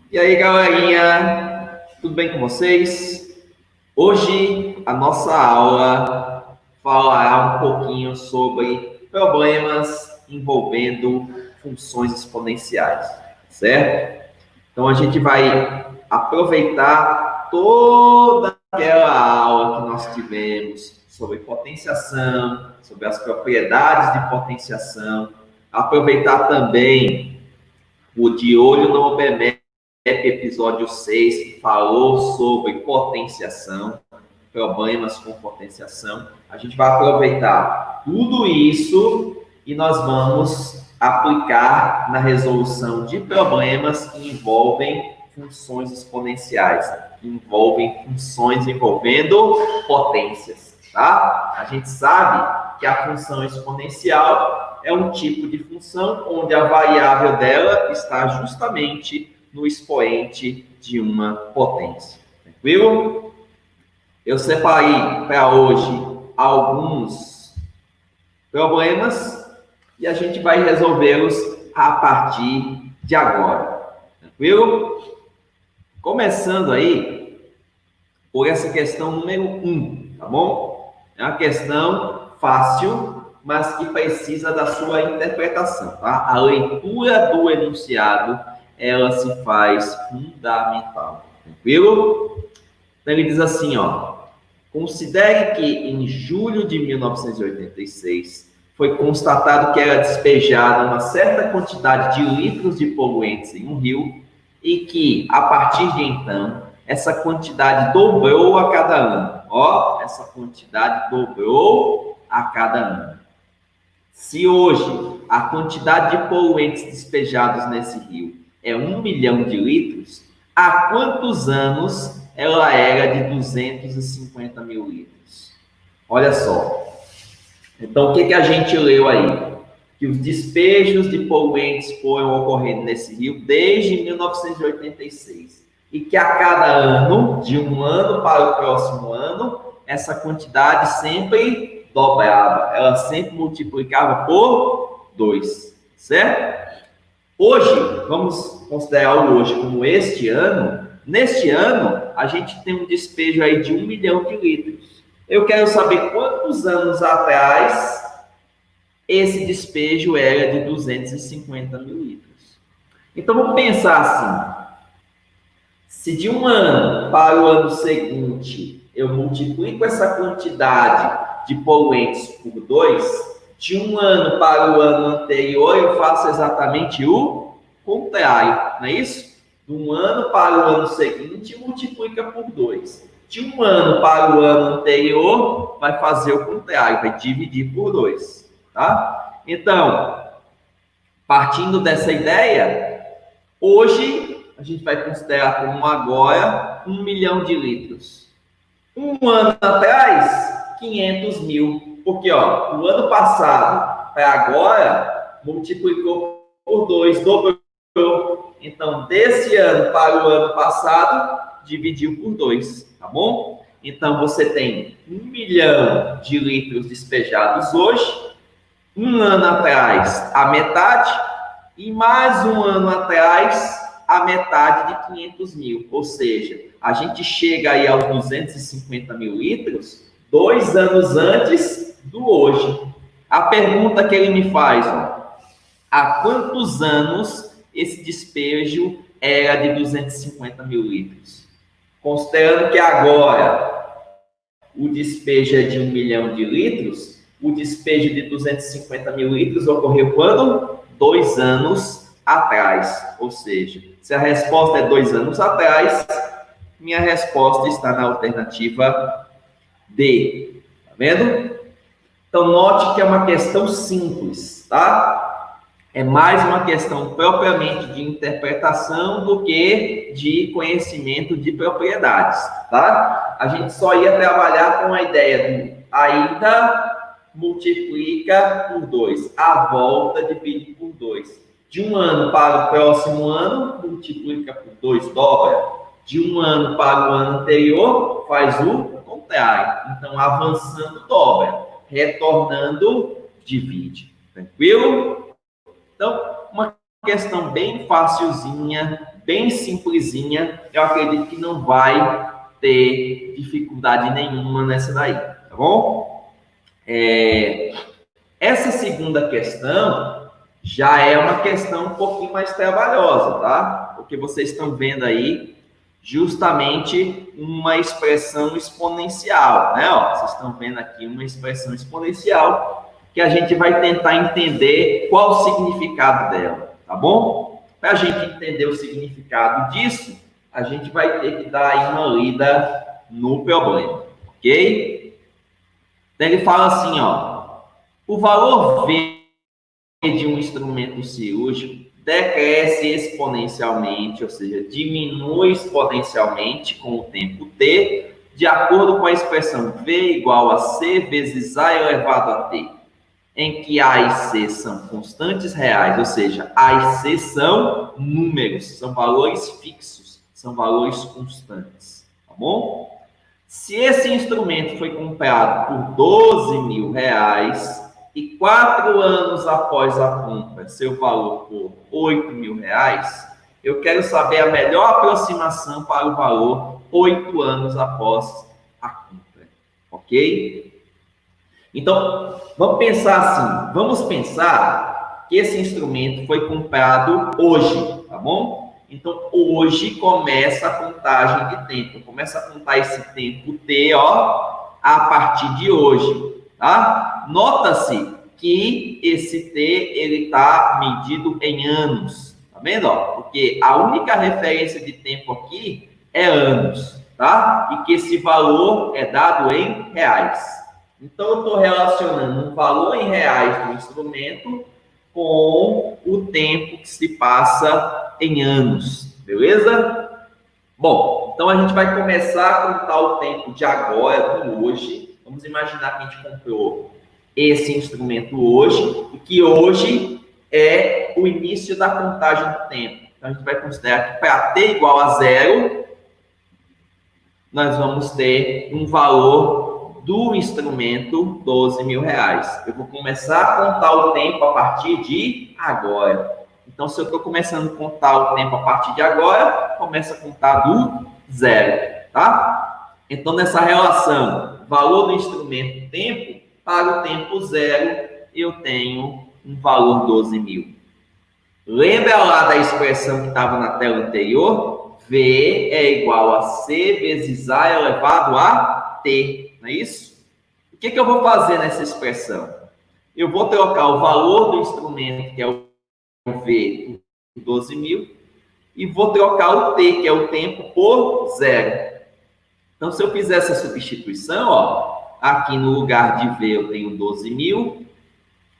E aí, galerinha, tudo bem com vocês? Hoje a nossa aula falará um pouquinho sobre problemas envolvendo funções exponenciais, certo? Então a gente vai aproveitar toda aquela aula que nós tivemos sobre potenciação, sobre as propriedades de potenciação, aproveitar também o De Olho no Obermep, episódio 6, que falou sobre potenciação, problemas com potenciação. A gente vai aproveitar tudo isso e nós vamos aplicar na resolução de problemas que envolvem funções exponenciais, que envolvem funções envolvendo potências, tá? A gente sabe que a função exponencial é um tipo de função onde a variável dela está justamente no expoente de uma potência. Tranquilo? Eu separei para hoje alguns problemas e a gente vai resolvê-los a partir de agora. Tranquilo? Começando aí por essa questão número 1, tá bom? É uma questão fácil, mas que precisa da sua interpretação, tá? A leitura do enunciado, ela se faz fundamental. Tranquilo? Então ele diz assim, ó: considere que em julho de 1986 foi constatado que era despejada uma certa quantidade de litros de poluentes em um rio e que, a partir de então, essa quantidade dobrou a cada ano. Ó, essa quantidade dobrou a cada ano. Se hoje a quantidade de poluentes despejados nesse rio é 1 milhão de litros, há quantos anos ela era de 250 mil litros? Olha só. Então, o que a gente leu aí? Que os despejos de poluentes foram ocorrendo nesse rio desde 1986. E que a cada ano, de um ano para o próximo ano, essa quantidade sempre dobrava. Ela sempre multiplicava por 2, certo? Hoje, vamos considerar o hoje como este ano. Neste ano, a gente tem um despejo aí de 1 milhão de litros. Eu quero saber quantos anos atrás esse despejo era de 250 mil litros. Então, vamos pensar assim. Se de um ano para o ano seguinte eu multiplico essa quantidade de poluentes por 2, de um ano para o ano anterior eu faço exatamente o contrário, não é isso? De um ano para o ano seguinte multiplica por 2. De um ano para o ano anterior vai fazer o contrário, vai dividir por 2, tá? Então, partindo dessa ideia, hoje a gente vai considerar como agora 1 milhão de litros. Um ano atrás, 500 mil. Porque, ó, o ano passado para agora, multiplicou por 2, dobrou. Então, desse ano para o ano passado, dividiu por 2, tá bom? Então, você tem 1 milhão de litros despejados hoje, um ano atrás, a metade, e mais um ano atrás, a metade de 500 mil. Ou seja, a gente chega aí aos 250 mil litros 2 anos antes do hoje. A pergunta que ele me faz, ó: há quantos anos esse despejo era de 250 mil litros? Considerando que agora o despejo é de 1 milhão de litros, o despejo de 250 mil litros ocorreu quando? 2 anos atrás. Ou seja, se a resposta é 2 anos atrás, minha resposta está na alternativa D. Tá vendo? Então, note que é uma questão simples, tá? É mais uma questão propriamente de interpretação do que de conhecimento de propriedades, tá? A gente só ia trabalhar com a ideia do ainda multiplica por 2, a volta divide por 2. De um ano para o próximo ano, multiplica por 2, dobra. De um ano para o ano anterior, faz o contrário. Então, avançando, dobra. Retornando, divide. Tranquilo? Então, uma questão bem facilzinha bem simplesinha, eu acredito que não vai ter dificuldade nenhuma nessa daí, tá bom? Essa segunda questão já é uma questão um pouquinho mais trabalhosa, tá? Porque vocês estão vendo aí justamente uma expressão exponencial, né? Ó, vocês estão vendo aqui uma expressão exponencial que a gente vai tentar entender qual o significado dela, tá bom? Para a gente entender o significado disso, a gente vai ter que dar aí uma lida no problema, ok? Então ele fala assim, ó, o valor V de um instrumento cirúrgico decresce exponencialmente, ou seja, diminui exponencialmente com o tempo t, de acordo com a expressão V igual a C vezes A elevado a t, em que A e C são constantes reais, ou seja, A e C são números, são valores fixos, são valores constantes, tá bom? Se esse instrumento foi comprado por R$ 12.000 e 4 anos após a compra, seu valor por R$ 8.000, eu quero saber a melhor aproximação para o valor 8 anos após a compra, ok? Então, vamos pensar assim, vamos pensar que esse instrumento foi comprado hoje, tá bom? Então, hoje começa a contagem de tempo, começa a contar esse tempo T, ó, a partir de hoje, tá? Nota-se que esse T, ele está medido em anos, tá vendo, ó? Porque a única referência de tempo aqui é anos, tá? E que esse valor é dado em reais. Então, eu estou relacionando um valor em reais do instrumento com o tempo que se passa em anos, beleza? Bom, então a gente vai começar a contar o tempo de agora, de hoje. Vamos imaginar que a gente comprou esse instrumento hoje, e que hoje é o início da contagem do tempo. Então, a gente vai considerar que para t igual a 0, nós vamos ter um valor do instrumento R$ 12.000. Eu vou começar a contar o tempo a partir de agora. Então, se eu estou começando a contar o tempo a partir de agora, começa a contar do 0, tá? Então, nessa relação, valor do instrumento tempo, para o tempo 0, eu tenho um valor 12.000. Lembra lá da expressão que estava na tela anterior? V é igual a C vezes A elevado a T, não é isso? O que eu vou fazer nessa expressão? Eu vou trocar o valor do instrumento, que é o V, por 12.000, e vou trocar o T, que é o tempo, por 0. Então, se eu fizer essa substituição, ó, aqui no lugar de V eu tenho 12.000,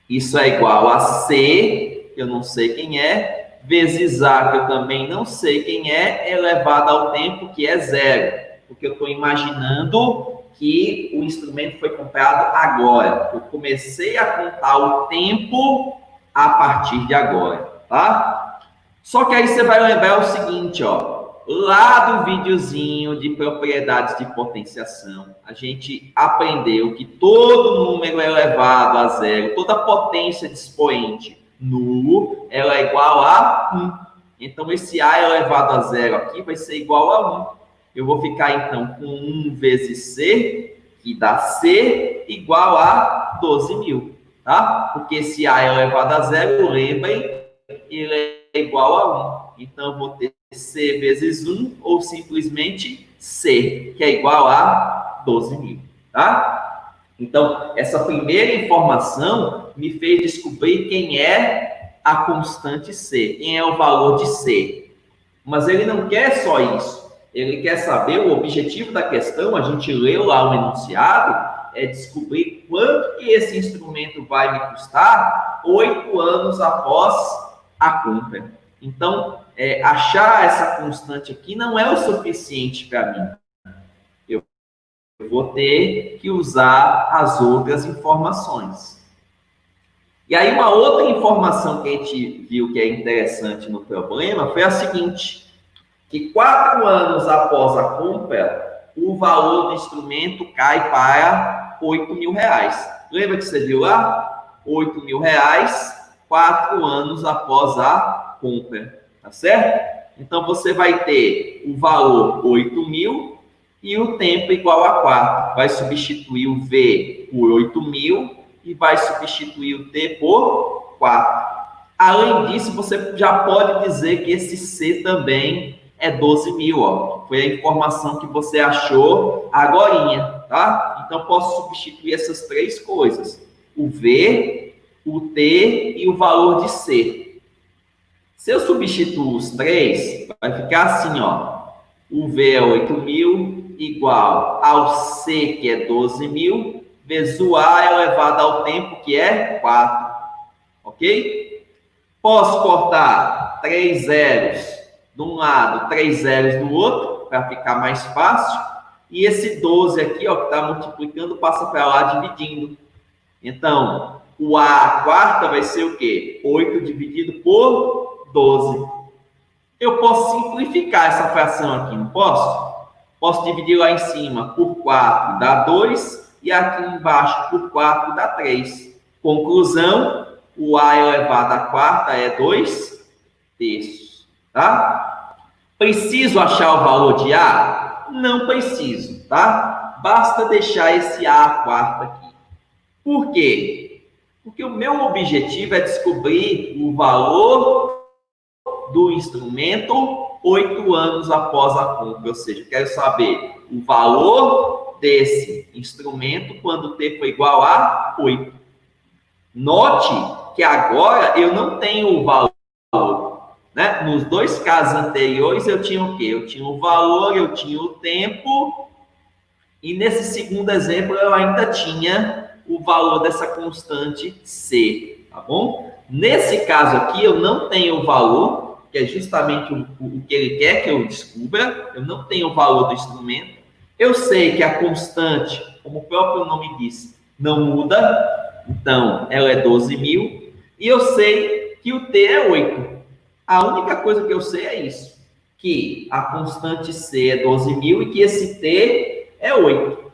isso é igual a C, que eu não sei quem é, vezes A, que eu também não sei quem é, elevado ao tempo, que é 0. Porque eu estou imaginando que o instrumento foi comprado agora. Eu comecei a contar o tempo a partir de agora, tá? Só que aí você vai lembrar o seguinte, ó. Lá do videozinho de propriedades de potenciação, a gente aprendeu que todo número elevado a 0, toda potência de expoente nulo, ela é igual a 1. Então, esse A elevado a 0 aqui vai ser igual a 1. Eu vou ficar, então, com 1 vezes C, que dá C igual a 12.000, tá? Porque esse A elevado a 0, lembrem, ele é igual a 1. Então, eu vou ter C vezes 1, ou simplesmente C, que é igual a 12.000, tá? Então, essa primeira informação me fez descobrir quem é a constante C, quem é o valor de C. Mas ele não quer só isso. Ele quer saber, o objetivo da questão, a gente leu lá o enunciado, é descobrir quanto que esse instrumento vai me custar 8 anos após a compra. Então, achar essa constante aqui não é o suficiente para mim. Eu vou ter que usar as outras informações. E aí, uma outra informação que a gente viu que é interessante no problema foi a seguinte: que 4 anos após a compra, o valor do instrumento cai para R$8.000. Lembra que você viu lá? R$8.000, 4 anos após a compra, tá certo? Então, você vai ter o valor 8.000 e o tempo igual a 4. Vai substituir o V por 8.000 e vai substituir o T por 4. Além disso, você já pode dizer que esse C também é 12.000, ó. Foi a informação que você achou agorinha, tá? Então, posso substituir essas três coisas. O V, o T e o valor de C. Se eu substituir os três, vai ficar assim, ó. O V é 8.000 igual ao C, que é 12.000, vezes o A elevado ao tempo, que é 4. Ok? Posso cortar 3 zeros de um lado, 3 zeros do outro, para ficar mais fácil. E esse 12 aqui, ó, que está multiplicando, passa para lá dividindo. Então, o A quarta vai ser o quê? 8 dividido por 12. Eu posso simplificar essa fração aqui, não posso? Posso dividir lá em cima por 4, dá 2. E aqui embaixo por 4, dá 3. Conclusão, o A elevado à quarta é 2/3, tá? Preciso achar o valor de A? Não preciso, tá? Basta deixar esse A à quarta aqui. Por quê? Porque o meu objetivo é descobrir o valor do instrumento 8 anos após a compra. Ou seja, eu quero saber o valor desse instrumento quando o T for igual a 8. Note que agora eu não tenho o valor, né? Nos dois casos anteriores eu tinha o quê? Eu tinha o valor, eu tinha o tempo, e nesse segundo exemplo eu ainda tinha o valor dessa constante C, tá bom? Nesse caso aqui eu não tenho o valor, que é justamente o que ele quer que eu descubra. Eu não tenho o valor do instrumento. Eu sei que a constante, como o próprio nome diz, não muda, então ela é 12.000, e eu sei que o T é 8. A única coisa que eu sei é isso, que a constante C é 12.000 e que esse T é 8.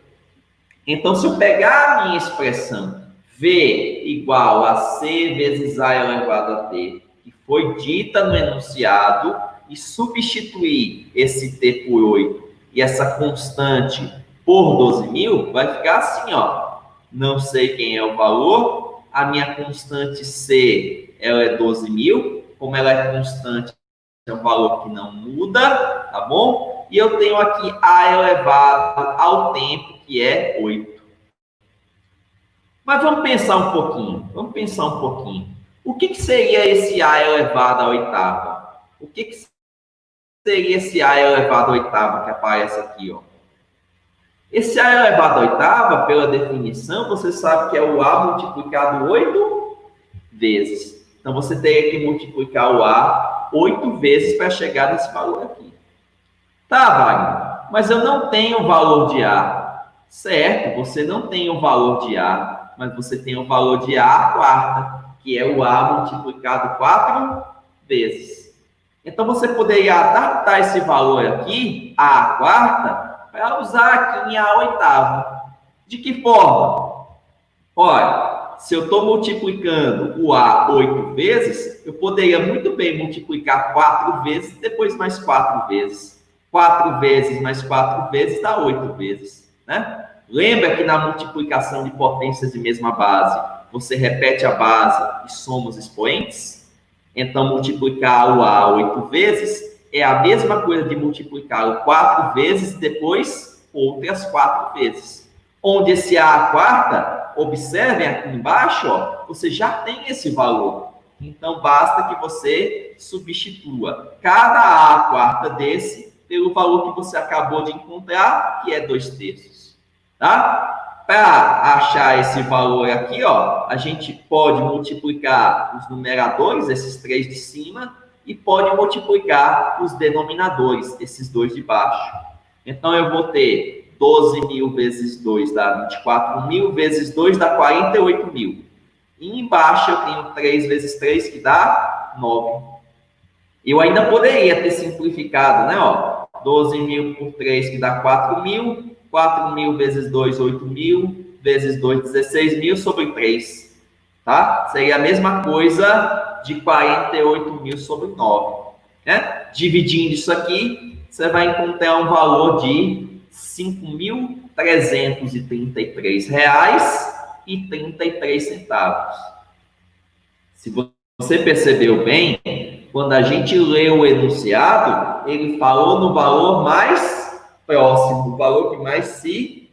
Então, se eu pegar a minha expressão V igual a C vezes A elevado a T, que foi dita no enunciado, e substituir esse T por 8 e essa constante por 12.000, vai ficar assim, ó. Não sei quem é o valor, a minha constante C ela é 12.000, como ela é constante, é um valor que não muda, tá bom? E eu tenho aqui A elevado ao tempo, que é 8. Mas vamos pensar um pouquinho. O que seria esse A elevado à oitava? O que seria esse A elevado à oitava que aparece aqui, ó? Esse A elevado à oitava, pela definição, você sabe que é o A multiplicado 8 vezes. Então, você teria que multiplicar o A 8 vezes para chegar nesse valor aqui. Tá, Wagner, mas eu não tenho o valor de A. Certo, você não tem o valor de A, mas você tem o valor de A à quarta, que é o A multiplicado 4 vezes. Então, você poderia adaptar esse valor aqui, A à quarta, para usar aqui em A oitava. De que forma? Olha, se eu estou multiplicando o A 8 vezes, eu poderia muito bem multiplicar 4 vezes e depois mais 4 vezes. 4 vezes mais 4 vezes dá 8 vezes, né? Lembra que na multiplicação de potências de mesma base, você repete a base e soma os expoentes? Então, multiplicar o A 8 vezes é a mesma coisa de multiplicar o 4 vezes e depois outras 4 vezes. Onde esse A à quarta, observem aqui embaixo, ó, você já tem esse valor. Então, basta que você substitua cada A à quarta desse pelo valor que você acabou de encontrar, que é 2/3. Tá? Para achar esse valor aqui, ó, a gente pode multiplicar os numeradores, esses 3 de cima, e pode multiplicar os denominadores, esses 2 de baixo. Então, eu vou ter 12.000 vezes 2 dá 24.000, vezes 2 dá 48.000. E embaixo eu tenho 3 vezes 3, que dá 9. Eu ainda poderia ter simplificado, né? Ó, 12.000 por 3, que dá 4.000. 4.000 vezes 2, 8.000. Vezes 2, 16.000 sobre 3. Tá? Seria a mesma coisa de 48.000 sobre 9. né? Dividindo isso aqui, você vai encontrar um valor de R$ 5.333,33. Se você percebeu bem, quando a gente lê o enunciado, ele falou no valor mais próximo, o valor que mais se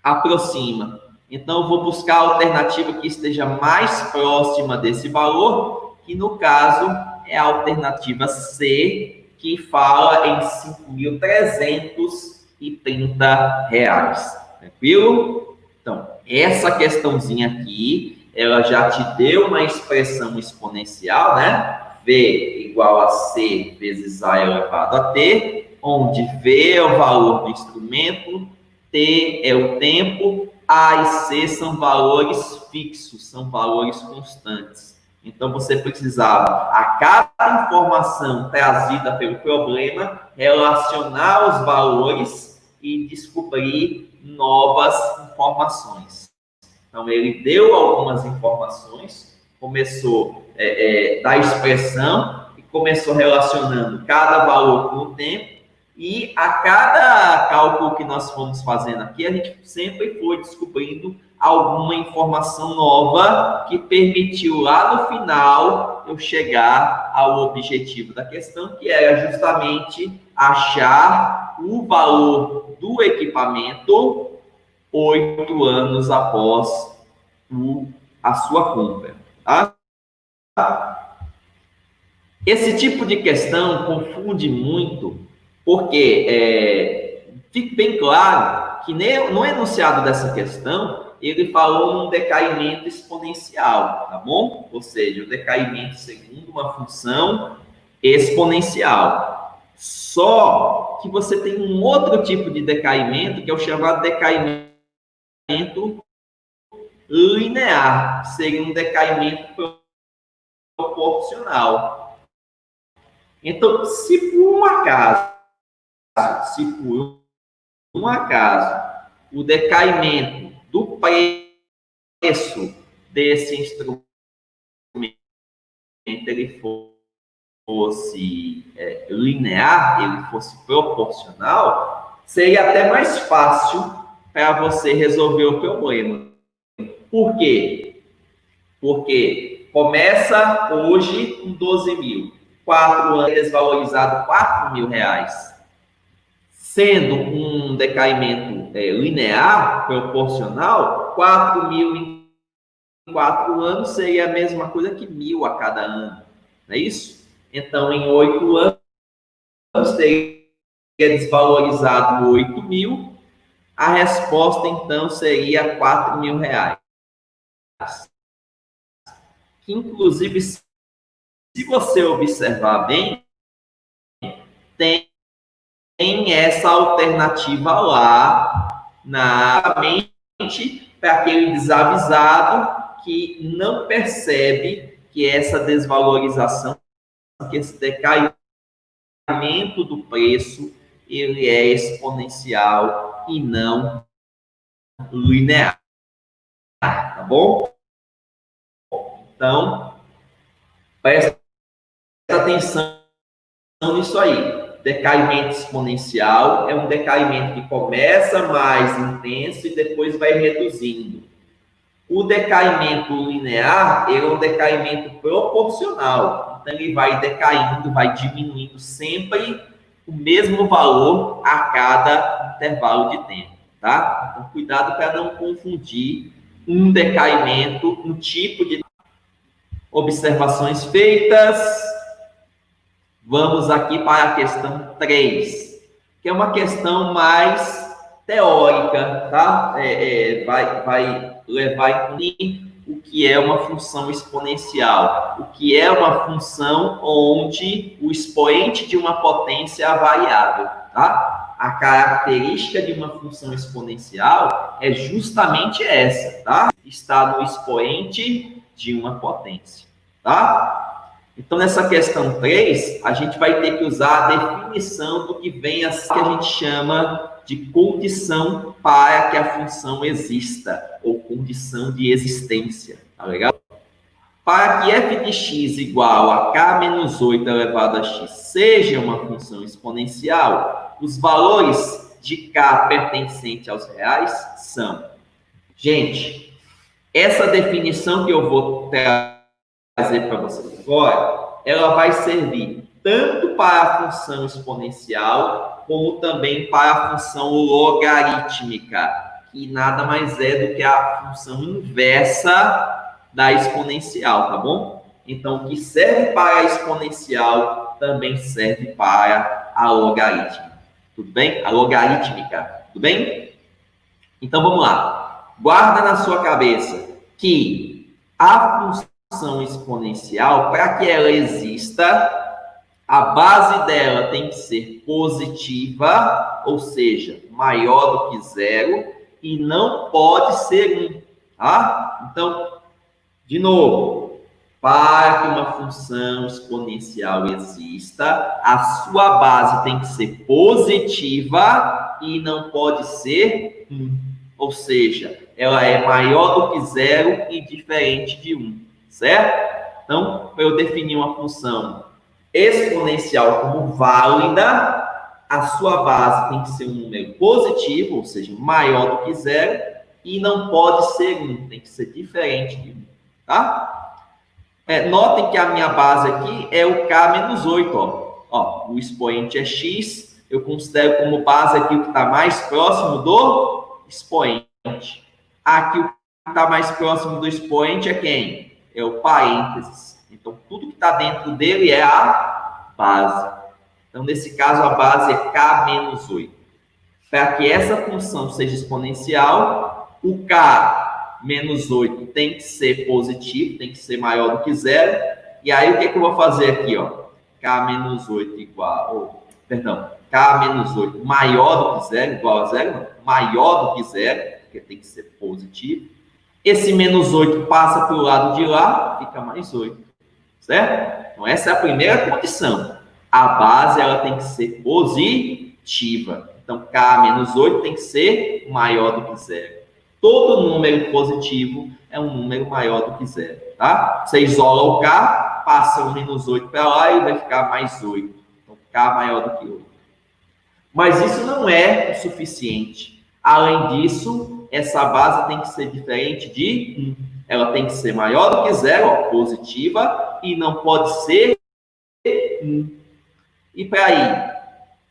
aproxima. Então, eu vou buscar a alternativa que esteja mais próxima desse valor, que no caso é a alternativa C, que fala em R$ 5.330. Tranquilo? Então, essa questãozinha aqui, ela já te deu uma expressão exponencial, né? V igual a C vezes A elevado a T, onde V é o valor do instrumento, T é o tempo, A e C são valores fixos, são valores constantes. Então, você precisava, a cada informação trazida pelo problema, relacionar os valores e descobrir novas informações. Então, ele deu algumas informações, começou da expressão e começou relacionando cada valor com o tempo, e a cada cálculo que nós fomos fazendo aqui, a gente sempre foi descobrindo alguma informação nova que permitiu lá no final eu chegar ao objetivo da questão, que era justamente achar o valor do equipamento 8 anos após a sua compra. Tá? Esse tipo de questão confunde muito, porque fique bem claro que no enunciado dessa questão, ele falou num decaimento exponencial, tá bom? Ou seja, o decaimento segundo uma função exponencial. Só que você tem um outro tipo de decaimento, que é o chamado decaimento linear, seria um decaimento proporcional. Então, se por um acaso, o decaimento do preço desse instrumento ele fosse linear, ele fosse proporcional, seria até mais fácil para você resolver o problema. Por quê? Porque começa hoje com 12 mil, 4 anos desvalorizado R$ 4.000, sendo um decaimento linear, proporcional, 4 mil em 4 anos seria a mesma coisa que 1.000 a cada ano, não é isso? Então, em 8 anos, teria desvalorizado 8 mil, a resposta, então, seria R$ 4.000. Que, inclusive, se você observar bem, tem essa alternativa lá na mente para aquele desavisado que não percebe que essa desvalorização, que esse decaimento do preço, ele é exponencial e não linear, tá bom? Então, presta atenção nisso aí. Decaimento exponencial é um decaimento que começa mais intenso e depois vai reduzindo. O decaimento linear é um decaimento proporcional. Então, ele vai decaindo, vai diminuindo sempre o mesmo valor a cada intervalo de tempo, tá? Então, cuidado para não confundir um decaimento, um tipo de observações feitas. Vamos aqui para a questão 3, que é uma questão mais teórica, tá? Vai levar em o que é uma função exponencial, o que é uma função onde o expoente de uma potência é variável, tá? A característica de uma função exponencial é justamente essa, tá? Está no expoente de uma potência, tá? Então, nessa questão 3, a gente vai ter que usar a definição do que vem a ser, que a gente chama de condição para que a função exista, ou condição de existência, tá legal? Para que f de x igual a k menos 8 elevado a x seja uma função exponencial, os valores de k pertencentes aos reais são... Gente, essa definição que eu vou trazer para vocês agora, ela vai servir tanto para a função exponencial, como também para a função logarítmica, que nada mais é do que a função inversa da exponencial, tá bom? Então, o que serve para a exponencial também serve para a logarítmica. Tudo bem? A logarítmica, tudo bem? Então, vamos lá. Guarda na sua cabeça que a função exponencial, para que ela exista, a base dela tem que ser positiva, ou seja, maior do que zero, e não pode ser 1, tá? Então, de novo, para que uma função exponencial exista, a sua base tem que ser positiva e não pode ser 1. Ou seja, ela é maior do que zero e diferente de 1, certo? Então, para eu definir uma função exponencial como válida, a sua base tem que ser um número positivo, ou seja, maior do que zero, e não pode ser 1, tem que ser diferente de 1, tá? Notem que a minha base aqui é o k menos 8, ó. O expoente é x, eu considero como base aqui o que está mais próximo do expoente. Aqui o que está mais próximo do expoente é quem? É o parênteses. Então, tudo que está dentro dele é a base. Então, nesse caso, a base é k menos 8. Para que essa função seja exponencial, o k menos 8 tem que ser positivo, tem que ser maior do que zero. E aí, o que, é que eu vou fazer aqui? Ó? K menos 8 igual... K menos 8 maior do que zero, igual a zero, não. Maior do que zero, porque tem que ser positivo. Esse menos 8 passa para o lado de lá, fica mais 8. Certo? Então, essa é a primeira condição. A base ela tem que ser positiva. Então, k menos 8 tem que ser maior do que zero. Todo número positivo é um número maior do que zero. Tá? Você isola o k, passa o menos 8 para lá e vai ficar mais 8. Então, k maior do que 8. Mas isso não é o suficiente. Além disso, essa base tem que ser diferente de 1. Ela tem que ser maior do que zero, ó, positiva, e não pode ser 1. E para aí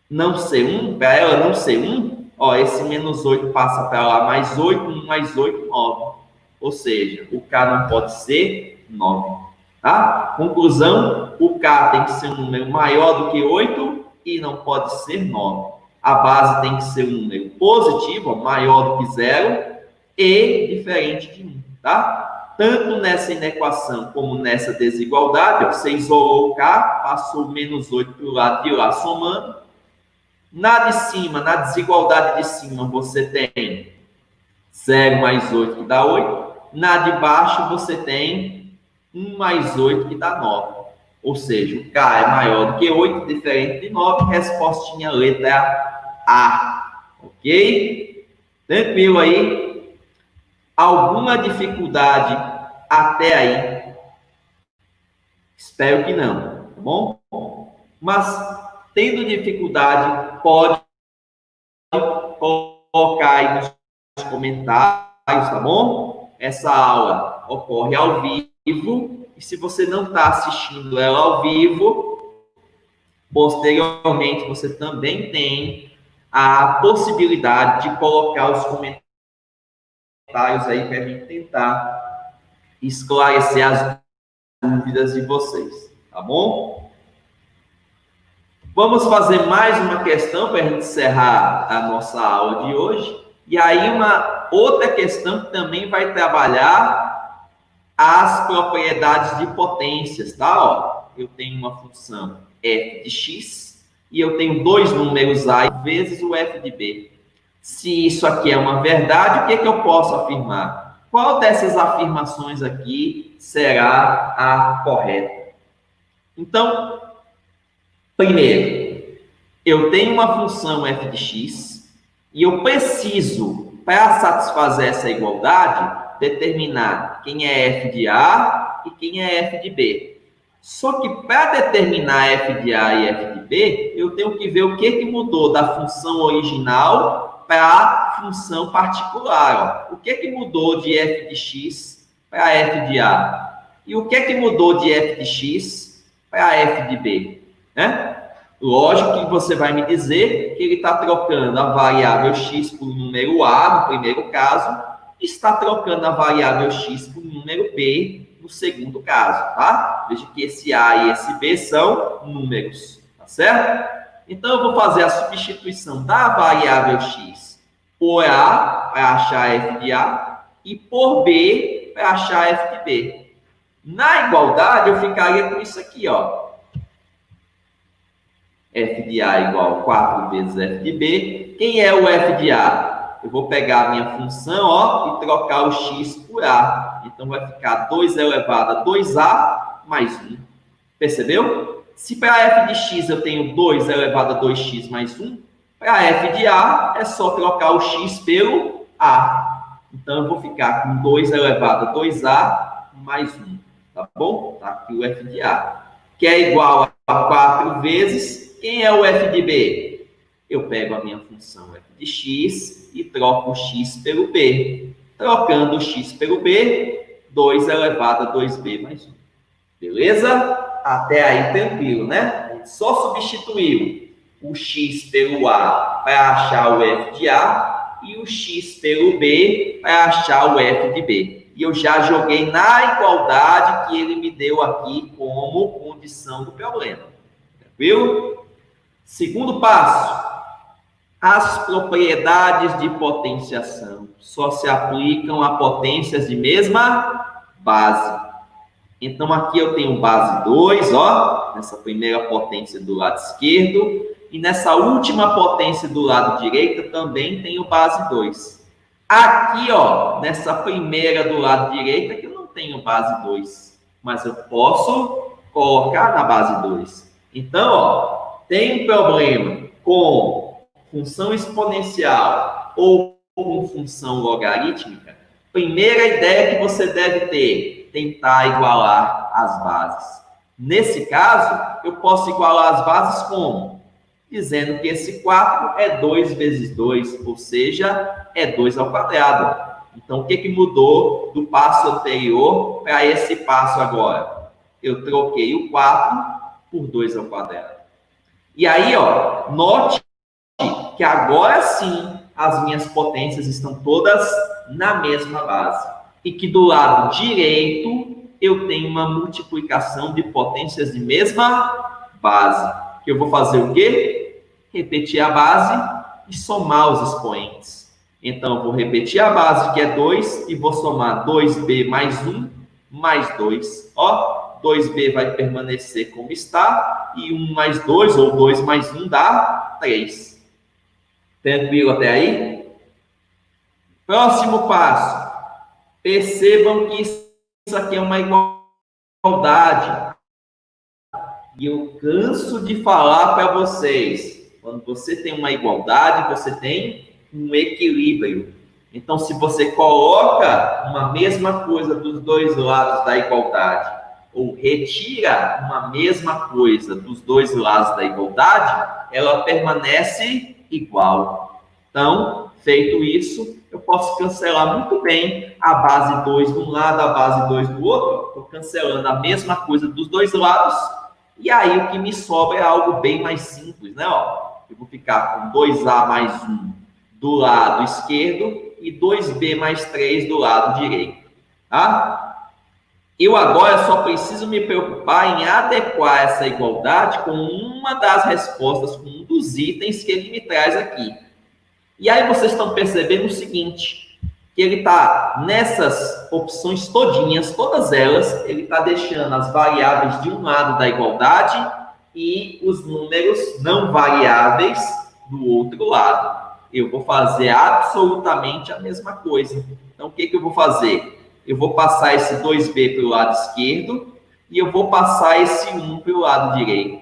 não ser 1, para ela não ser 1, ó, esse menos 8 passa para lá, mais 8, 1 mais 8, 9. Ou seja, o k não pode ser 9. Tá? Conclusão, o k tem que ser um número maior do que 8 e não pode ser 9. A base tem que ser um número positivo, ó, maior do que zero e diferente de 1. Tá? Tanto nessa inequação como nessa desigualdade, ó, você isolou o k, passou o menos 8 para o lado de lá, somando. Na de cima, na desigualdade de cima, você tem 0 mais 8, que dá 8. Na de baixo, você tem 1 mais 8, que dá 9. Ou seja, o k é maior do que 8, diferente de 9. Respostinha letra A. Ok? Tranquilo aí? Alguma dificuldade até aí? Espero que não, tá bom? Mas, tendo dificuldade, pode colocar aí nos comentários, tá bom? Essa aula ocorre ao vivo, e se você não está assistindo ela ao vivo, posteriormente você também tem a possibilidade de colocar os comentários aí para mim tentar esclarecer as dúvidas de vocês, tá bom? Vamos fazer mais uma questão para a gente encerrar a nossa aula de hoje. E aí uma outra questão que também vai trabalhar as propriedades de potências, tá? Ó, eu tenho uma função f de x e eu tenho dois números a vezes o f de b. Se isso aqui é uma verdade, o que, que eu posso afirmar? Qual dessas afirmações aqui será a correta? Então, primeiro, eu tenho uma função f de x e eu preciso, para satisfazer essa igualdade, determinar quem é f de A e quem é f de b. Só que para determinar f de a e f de b, eu tenho que ver o que mudou da função original para a função particular. Ó. O que mudou de f de x para f de a? E o que mudou de f de x para f de b? Né? Lógico que você vai me dizer que ele está trocando a variável x por número a, no primeiro caso, e está trocando a variável x por número b, no segundo caso, tá? Veja que esse a e esse b são números, tá certo? Então, eu vou fazer a substituição da variável x por a, para achar f de a, e por b, para achar f de b. Na igualdade, eu ficaria com isso aqui, ó. F de A igual a 4 vezes F de B. Quem é o F de A? Eu vou pegar a minha função, ó, e trocar o x por A. Então, vai ficar 2 elevado a 2A mais 1. Percebeu? Se para F de x eu tenho 2 elevado a 2x mais 1, para F de A é só trocar o x pelo A. Então, eu vou ficar com 2 elevado a 2A mais 1. Tá bom? Tá aqui o F de A. Que é igual a 4 vezes... Quem é o f de b? Eu pego a minha função f de x e troco o x pelo b. Trocando o x pelo b, 2 elevado a 2b mais 1. Beleza? Até aí tranquilo, né? A gente só substituiu o x pelo a para achar o f de a e o x pelo b para achar o f de b. E eu já joguei na igualdade que ele me deu aqui como condição do problema. Tranquilo? Segundo passo, as propriedades de potenciação só se aplicam a potências de mesma base. Então, aqui eu tenho base 2, ó, nessa primeira potência do lado esquerdo, e nessa última potência do lado direito também tenho base 2. Aqui, ó, nessa primeira do lado direito, aqui eu não tenho base 2, mas eu posso colocar na base 2. Então, ó, tem um problema com função exponencial ou com função logarítmica, primeira ideia que você deve ter, tentar igualar as bases. Nesse caso, eu posso igualar as bases como? Dizendo que esse 4 é 2 vezes 2, ou seja, é 2 ao quadrado. Então, o que mudou do passo anterior para esse passo agora? Eu troquei o 4 por 2 ao quadrado. E aí, ó, note que agora sim as minhas potências estão todas na mesma base. E que do lado direito eu tenho uma multiplicação de potências de mesma base. Que eu vou fazer o quê? Repetir a base e somar os expoentes. Então, eu vou repetir a base, que é 2, e vou somar 2b mais 1 mais 2. Ó, 2b vai permanecer como está, e 1 mais 2, ou 2 mais 1, dá 3. Tranquilo até aí? Próximo passo. Percebam que isso aqui é uma igualdade. E eu canso de falar para vocês, quando você tem uma igualdade, você tem um equilíbrio. Então, se você coloca uma mesma coisa dos dois lados da igualdade, ou retira uma mesma coisa dos dois lados da igualdade, ela permanece igual. Então, feito isso, eu posso cancelar muito bem a base 2 de um lado, a base 2 do outro. Estou cancelando a mesma coisa dos dois lados. E aí, o que me sobra é algo bem mais simples, né? Ó, eu vou ficar com 2a mais 1 do lado esquerdo e 2b mais 3 do lado direito. Tá? Eu agora só preciso me preocupar em adequar essa igualdade com uma das respostas, com um dos itens que ele me traz aqui. E aí vocês estão percebendo o seguinte, que ele está nessas opções todinhas, todas elas, ele está deixando as variáveis de um lado da igualdade e os números não variáveis do outro lado. Eu vou fazer absolutamente a mesma coisa. Então, o que eu vou fazer? Eu vou passar esse 2b para o lado esquerdo e eu vou passar esse 1 para o lado direito.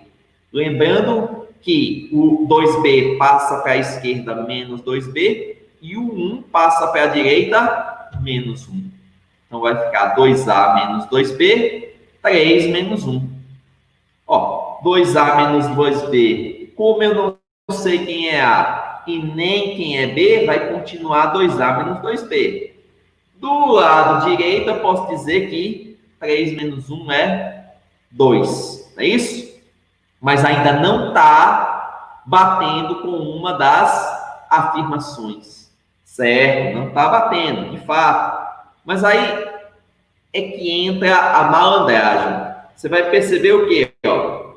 Lembrando que o 2b passa para a esquerda menos 2b e o 1 passa para a direita menos 1. Então, vai ficar 2A menos 2B, 3 menos 1. Ó, 2A menos 2B, como eu não sei quem é A e nem quem é B, vai continuar 2A menos 2B. Do lado direito, eu posso dizer que 3 menos 1 é 2. É isso? Mas ainda não está batendo com uma das afirmações. Certo? Não está batendo, de fato. Mas aí é que entra a malandragem. Você vai perceber o quê? Ó,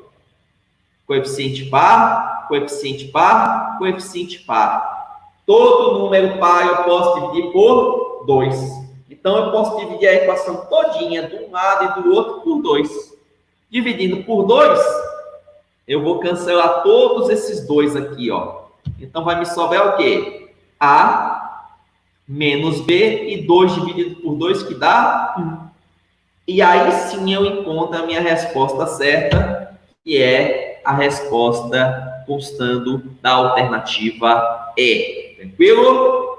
coeficiente par, coeficiente par, coeficiente par. Todo número par eu posso dividir por 2. Então, eu posso dividir a equação todinha de um lado e do outro por 2. Dividindo por 2, eu vou cancelar todos esses 2 aqui, ó. Então, vai me sobrar o quê? A menos B e 2 dividido por 2, que dá 1. E aí sim eu encontro a minha resposta certa, que é a resposta constando da alternativa E. Tranquilo?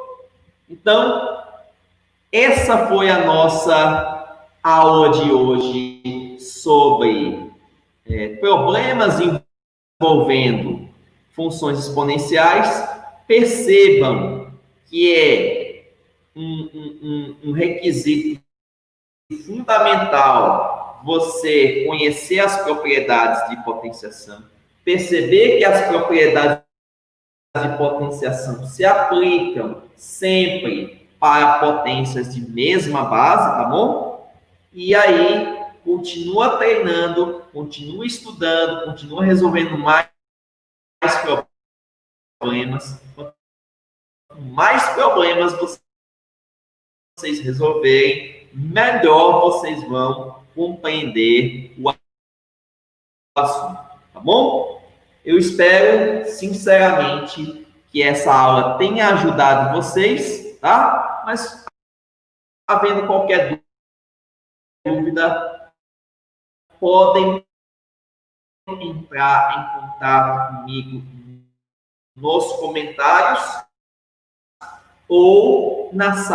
Então, essa foi a nossa aula de hoje sobre problemas envolvendo funções exponenciais. Percebam que é um requisito fundamental você conhecer as propriedades de potenciação, perceber que as propriedades de potenciação se aplicam sempre para potências de mesma base, tá bom? E aí, continua treinando, continua estudando, continua resolvendo mais problemas. Quanto mais problemas vocês resolverem, melhor vocês vão compreender o assunto, tá bom? Eu espero, sinceramente, que essa aula tenha ajudado vocês, tá? Mas, havendo qualquer dúvida, podem entrar em contato comigo nos comentários ou na sala